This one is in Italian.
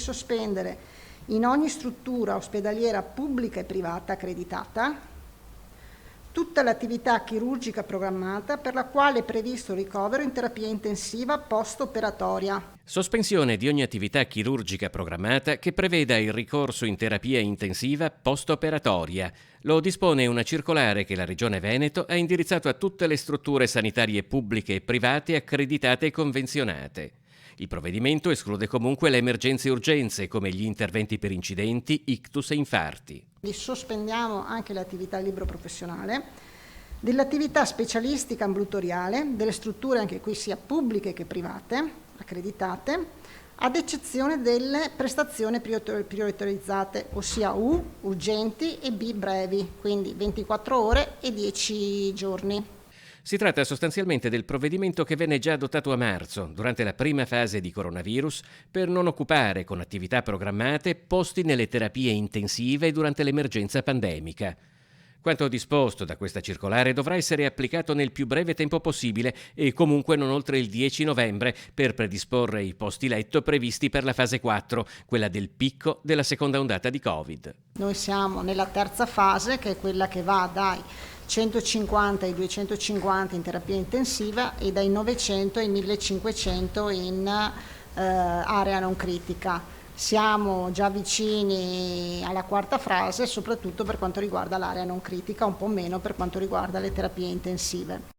sospendere in ogni struttura ospedaliera pubblica e privata accreditata tutta l'attività chirurgica programmata per la quale è previsto ricovero in terapia intensiva post-operatoria. Sospensione di ogni attività chirurgica programmata che preveda il ricorso in terapia intensiva post-operatoria. Lo dispone una circolare che la Regione Veneto ha indirizzato a tutte le strutture sanitarie pubbliche e private accreditate e convenzionate. Il provvedimento esclude comunque le emergenze e urgenze, come gli interventi per incidenti, ictus e infarti. Sospendiamo anche l'attività libero-professionale, dell'attività specialistica ambulatoriale, delle strutture anche qui sia pubbliche che private, accreditate, ad eccezione delle prestazioni prioritorizzate, ossia U, urgenti, e B, brevi, quindi 24 ore e 10 giorni. Si tratta sostanzialmente del provvedimento che venne già adottato a marzo, durante la prima fase di coronavirus, per non occupare con attività programmate posti nelle terapie intensive durante l'emergenza pandemica. Quanto disposto da questa circolare dovrà essere applicato nel più breve tempo possibile e comunque non oltre il 10 novembre per predisporre i posti letto previsti per la fase 4, quella del picco della seconda ondata di Covid. Noi siamo nella terza fase, che è quella che va dai 150 ai 250 in terapia intensiva e dai 900 ai 1500 in area non critica. Siamo già vicini alla quarta fase, soprattutto per quanto riguarda l'area non critica, un po' meno per quanto riguarda le terapie intensive.